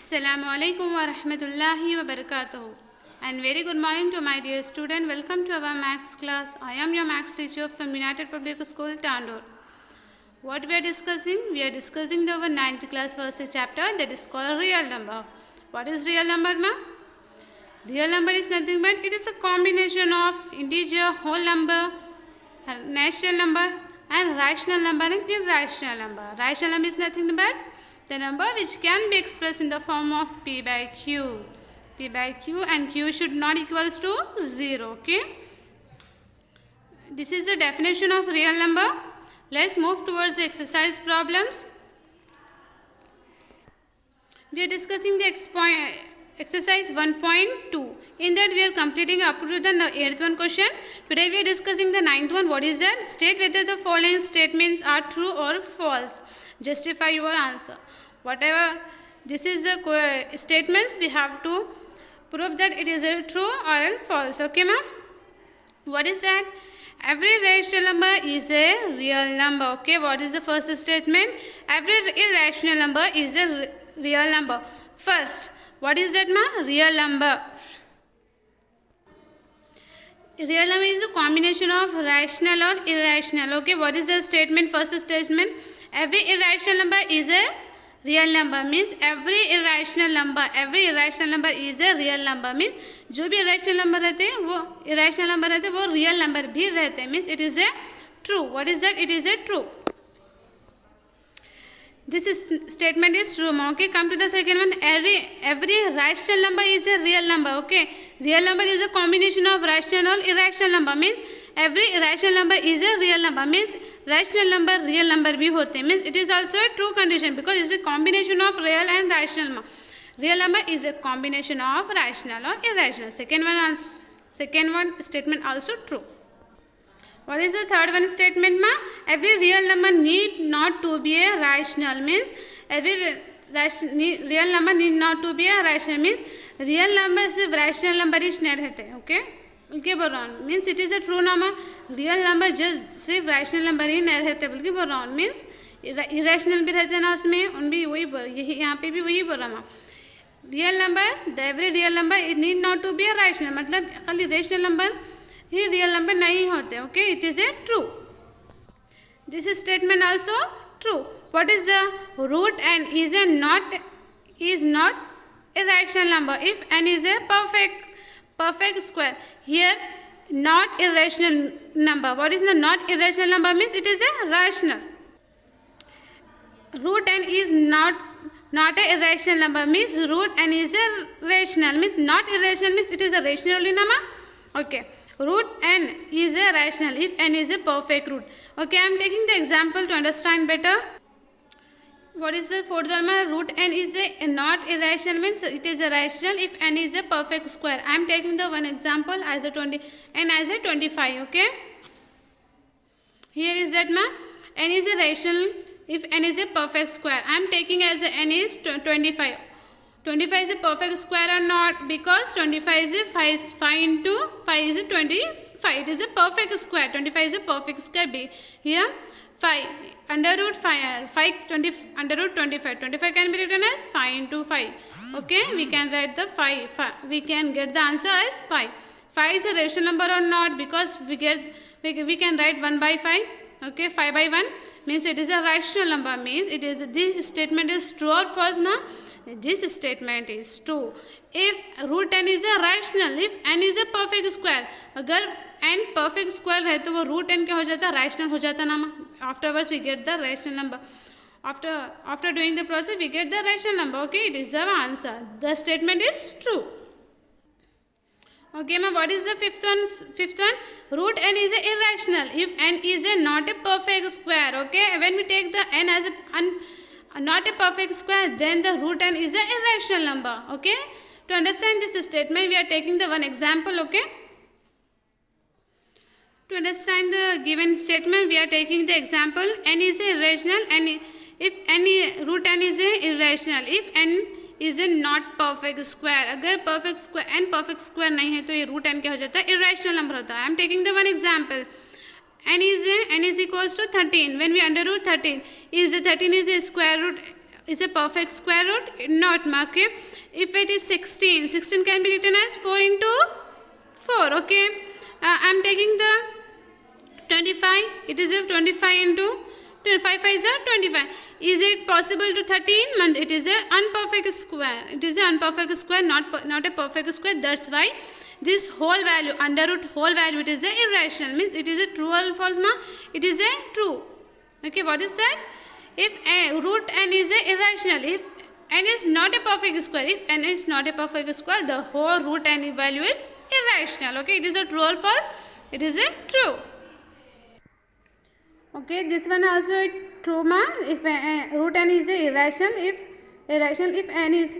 Assalamu alaikum wa rahmatullahi wa barakatuh. And very good morning to my dear student. Welcome to our maths class. I am your maths teacher from United Public School, Tandoor. What we are discussing? We are discussing our 9th class first chapter, that is called real number. What is real number, ma? Real number is nothing but it is a combination of integer, whole number, natural number and rational number and irrational number. Rational number is nothing but the number which can be expressed in the form of p by q. P by q, and q should not equals to 0. Okay. This is the definition of real number. Let's move towards the exercise problems. We are discussing the exercise 1.2. In that we are completing up to the 8th one question. Today we are discussing the 9th one. What is that? State whether the following statements are true or false. Justify your answer. Whatever this is the statements, we have to prove that it is a true or a false. Okay, ma'am? What is that? Every rational number is a real number. Okay, what is the first statement? Every irrational number is a real number. First, what is that, ma? Real number. Real number is a combination of rational or irrational. Okay, what is the statement? First statement, every irrational number is a real number. Means every irrational number is a real number. Means जो भी irrational number रहते हैं वो irrational number रहते हैं वो real number भी रहते हैं. Means it is a true. What is that? It is a true. This statement is true. Okay, come to the second one. Every rational number is a real number. Okay, real number is a combination of rational or irrational number. Means every irrational number is a real number. Means rational number real number भी होते हैं. Means it is also a true condition because it is a combination of real and rational number. Real number is a combination of rational or irrational. Second one statement also true. What is the third one statement, ma? Every real number need not to be a rational. Means every real number need not to be a rational. Means real number सिर्फ rational number ही नहीं रहते. Okay, बल्कि बोल रहा हूँ. Means it is a true number. Real number just सिर्फ rational number ही नहीं रहते बल्कि बोल रहा हूँ. Means irrational भी रहते हैं ना उसमें, उन भी वही यही यहाँ पे भी वही बोल रहा हूँ. Real number, every real number it need not to be a rational. मतलब खाली rational number ही real number नहीं होते. Okay, it is a true. This statement also true. What is the root n is not a rational number if n is a perfect square. Here not irrational number. What is the not irrational number? Means it is a rational. Root n is not a irrational number. Means root n is a rational. Means not irrational means it is a rational number. Okay. Root n is a rational if n is a perfect root. Okay, I am taking the example to understand better. What is the fourth one? Root n is a not irrational means it is a rational if n is a perfect square. I am taking the one example as a 20 and as a 25. Okay. Here is that, ma, n is a rational if n is a perfect square. I am taking as a n is 25. 25 is a perfect square or not? Because 25 is a 5 into 5 is a 25. It is a perfect square. 25 is a perfect square. Here 5 under root 5 under root 25. 25 can be written as 5 into 5. Okay, we can write the 5. We can get the answer as 5. 5 is a rational number or not? Because we can write 1 by 5. Okay, 5 by 1 means it is a rational number. Means it is this statement is true or false, na? This statement is true. If root n is a rational, if n is a perfect square, अगर n perfect square है तो वो root n क्या हो जाता है? Rational हो जाता ना. Afterwards we get the rational number. After doing the process we get the rational number. Okay, it is our answer. The statement is true. Okay, ma'am. What is the fifth one? Root n is a irrational if n is a not a perfect square. Okay, when we take the n as a not a perfect square, then the root n is a irrational number. Okay, to understand this statement we are taking the one example. Okay, to understand the given statement we are taking the example. N is a irrational and if root n is a irrational if n is a not perfect square. अगर perfect square नहीं है तो ये root n क्या हो जाता है? Irrational number होता है. I am taking the one example. n is equals to 13. When we under root 13 is the 13 is a square root is a perfect square root? Not, okay. If it is 16, 16 can be written as 4 into 4, okay. I am taking the 25, it is a 25 into 25 is a 25. Is it possible to 13? It is a unperfect square. It is a unperfect square, not a perfect square. That's why this whole value, under root whole value, it is a irrational. Means it is a true or false, ma? It is a true. Okay, what is that? If root n is a irrational, if n is not a perfect square, if n is not a perfect square, the whole root n value is irrational. Okay, it is a true or false? It is a true. Okay, this one also true, ma. If root n is a irrational, if n is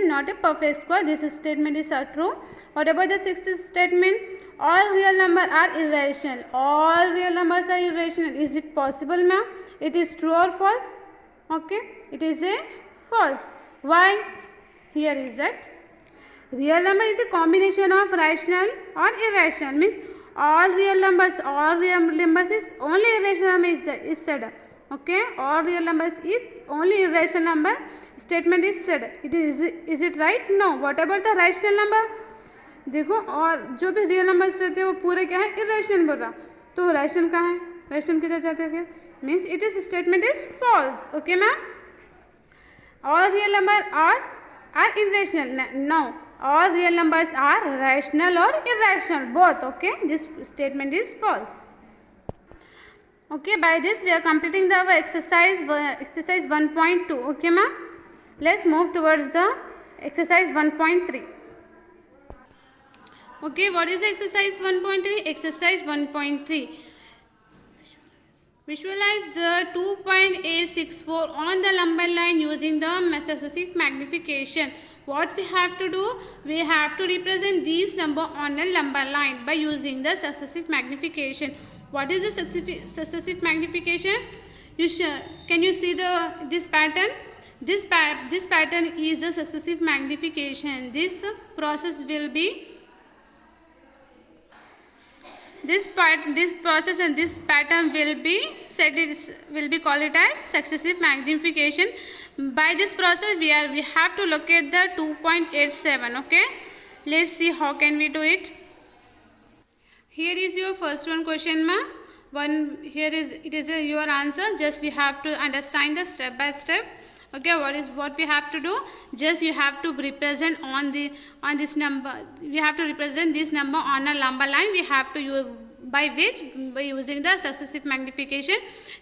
not a perfect square, this statement is true. What about the sixth statement? All real numbers are irrational. All real numbers are irrational. Is it possible, ma? It is true or false? Okay, it is a false. Why? Here is that real number is a combination of rational or irrational. Means all real numbers is only irrational number is said. Okay, all real numbers is only irrational number statement is said. Is it right? No. What about the rational number? देखो, और जो भी real numbers रहते हैं वो पूरे क्या है? इरेशनल बोल रहा. तो रैशनल कहाँ है? रैशनल किधर जाते हैं फिर? Means it is statement is false. Okay ma'am. All real number are irrational. No, all real numbers are rational or irrational, both. Okay, this statement is false. Okay, by this we are completing the exercise 1.2. okay ma'am. Let's move towards the exercise 1.3. okay, what is exercise 1.3? Exercise 1.3, visualize the 2.864 on the number line using the successive magnification. What we have to do? We have to represent these number on a number line by using the successive magnification. What is the successive magnification? Can you see this pattern? This pattern is the successive magnification. This process will be this process and this pattern will be called it as successive magnification. By this process we have to locate the 2.87. okay, let's see how can we do it. Here is your first one question, ma. Here is your answer. Just we have to understand the step by step. Okay, what we have to do? Just you have to represent on this number. We have to represent this number on a number line. We have to use by using the successive magnification.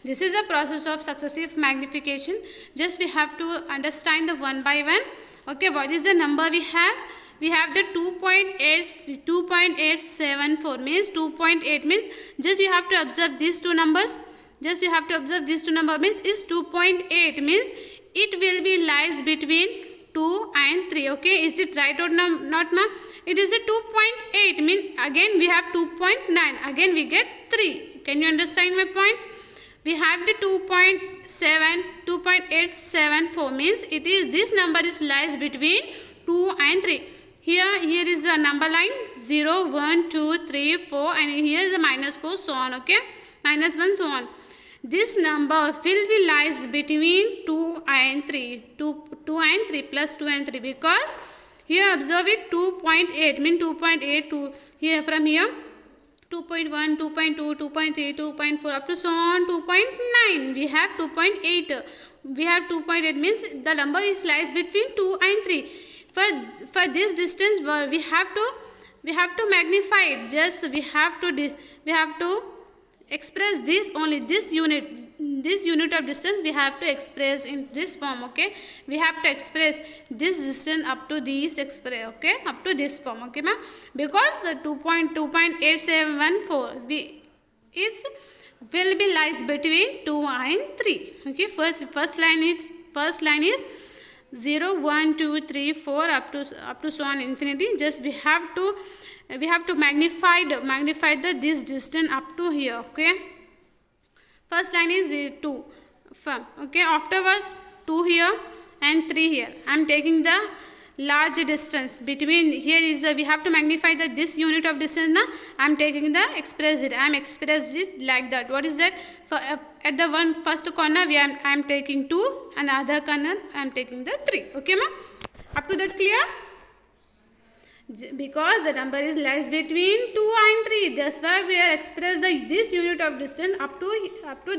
This is a process of successive magnification. Just we have to understand the one by one. Okay, what is the number we have? We have the 2.874 means 2.8 means just you have to observe these two numbers. Just you have to observe these two numbers means is 2.8 means it will be lies between 2 and 3. Okay, is it right or not, ma? It is a 2.8 means again we have 2.9, again we get 3. Can you understand my points? We have the 2.874 means it is this number is lies between 2 and 3. Here is the number line 0, 1, 2, 3, 4 and here is the -4 so on. Okay, -1 so on. This number will be lies between 2 and 3. 2 and 3 plus 2 and 3 because here observe it 2.8 mean 2.8 to here from here 2.1, 2.2, 2.3, 2.4 up to so on 2.9. We have 2.8. We have 2.8 means the number is lies between 2 and 3. For this distance we have to magnify it. Just we have to express this only this unit of distance we have to express in this form. Okay, we have to express this distance up to this okay, up to this form. Okay ma'am, because the 2.874 will be lies between 2 and 3. Okay, first line is 0, 1, 2, 3, 4 up to so on infinity. Just we have to magnify this distance up to here. Okay, first line is 2. Okay, afterwards 2 here and 3 here. I am taking the large distance between. Here is we have to magnify this unit of distance. Now I am taking the express it. I am express this like that. What is that? For at the first corner I am taking 2, and other corner I am taking the 3. Okay, ma? Up to that clear? Because the number is lies between 2 and 3, that's why we are express this unit of distance up to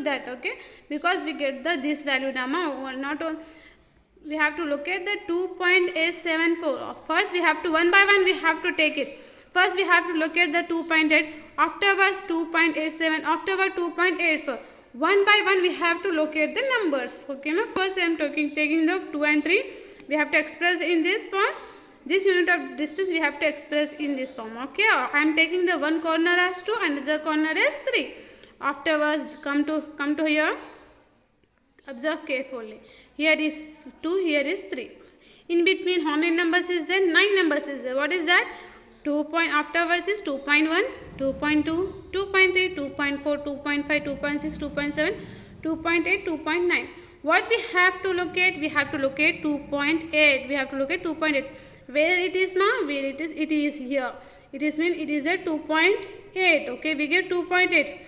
that. Okay, because we get this value now, not we have to look at the 2.874. First we have to one by one we have to take it. First we have to look at the 2.8, afterwards 2.87, afterwards 2.84. One by one we have to locate the numbers. Okay, now first I am taking the 2 and 3. We have to express in this form. This unit of distance we have to express in this form. Okay, I am taking the one corner as 2 and the corner as 3. Afterwards come to here. Observe carefully. Here is 2, here is 3. In between how many numbers is there? 9 numbers is there. What is that? 2 point, afterwards is 2.1, 2.2, 2.3, 2.4, 2.5, 2.6, 2.7, 2.8, 2.9. What we have to locate? We have to locate 2.8. We have to locate 2.8. Where it is, ma? Where it is? It is here. It is mean it is a 2.8. Okay, we get 2.8.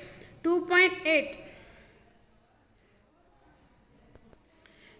2.8.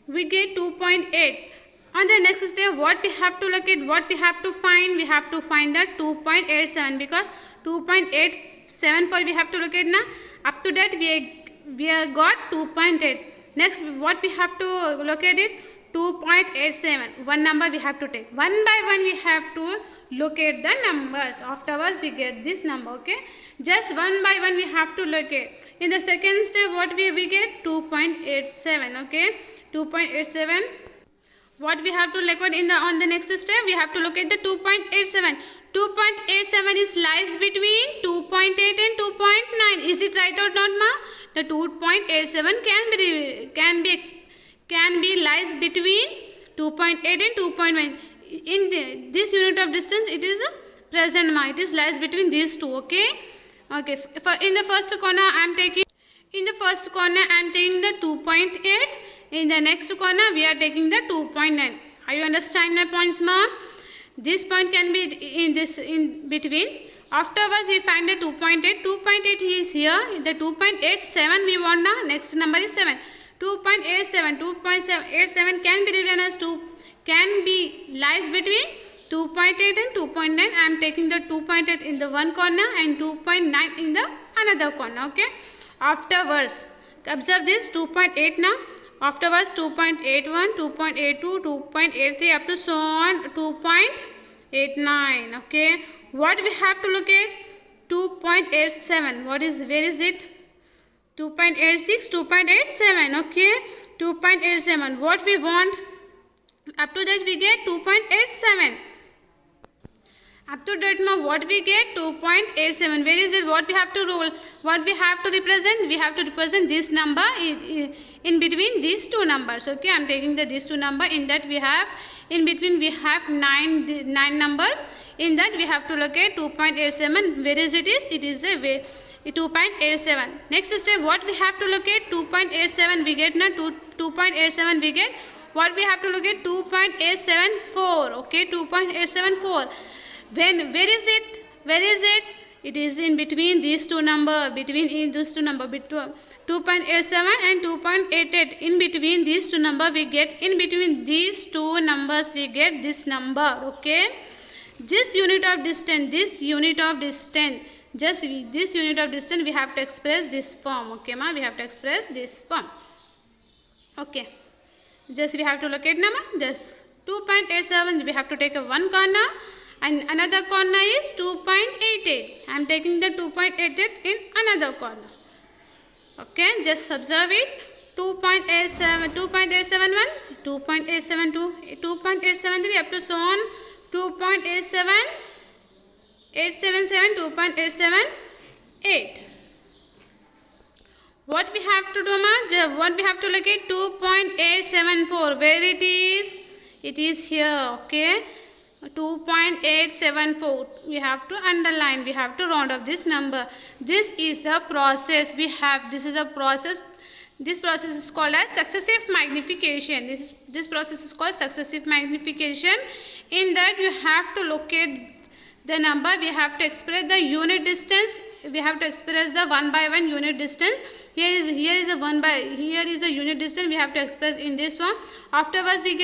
We get 2.8. On the next step, what we have to locate? What we have to find? We have to find the 2.87, because 2.874 we have to locate now. Up to that we have got 2.8. Next, what we have to locate it? 2.87. One number we have to take. One by one we have to locate the numbers. Afterwards we get this number. Okay, just one by one we have to locate. In the second step, what we get? 2.87. Okay, 2.87. What we have to locate on the next step? We have to locate the 2.87. 2.87 is lies between 2.8 and 2.9. Is it right or not, ma? The 2.87 can be lies between 2.8 and 2.9. In this unit of distance, it is present, ma. It is lies between these two. Okay. Okay. In the first corner, I am taking. In the first corner, I am taking the 2.8. In the next corner, we are taking the 2.9. Are you understand my points, ma? This point can be in between. Afterwards, we find the 2.8. 2.8 is here. The 2.87 we want now. Next number is 7. 2.87. 2.87 can be written as lies between 2.8 and 2.9. I am taking the 2.8 in the one corner and 2.9 in the another corner. Okay. Afterwards, observe this 2.8 now. Afterwards 2.81, 2.82, 2.83 up to so on 2.89. Okay. What we have to look at? 2.87. Where is it? 2.86, 2.87. Okay. 2.87. What we want? Up to that we get 2.87. Up to that now what we get? 2.87. Where is it? What we have to rule? What we have to represent? We have to represent this number in between these two numbers. Okay, I am taking these two number. In that we have, in between we have 9 numbers. In that we have to locate 2.87. Where is it? It is a 2.87. Next step, what we have to locate? 2.87 we get now. 2.87 we get. What we have to locate? 2.874. Okay, 2.874. Where is it? Where is it? It is in between these two number. Between 2.87 and 2.88. In between these two number we get. In between these two numbers we get this number. Okay. This unit of distance. This unit of distance we have to express this form. Okay, ma. We have to express this form. Okay. Just we have to locate number. Just 2.87. We have to take a one corner. And another corner is 2.88. I am taking the 2.88 in another corner. Okay, just observe it. 2.87, 2.871, 2.872, 2.873 up to so on 2.87, 877, 2.878. What we have to do, ma? What we have to look at? 2.874. Where it is? It is here. Okay. 2.874. We have to underline. We have to round up this number. This is the process we have. This is a process. This process is called as successive magnification. This process is called successive magnification. In that you have to locate the number, we have to express the unit distance, we have to express the 1 by 1 unit distance. Here is a unit distance, we have to express in this form. Afterwards we get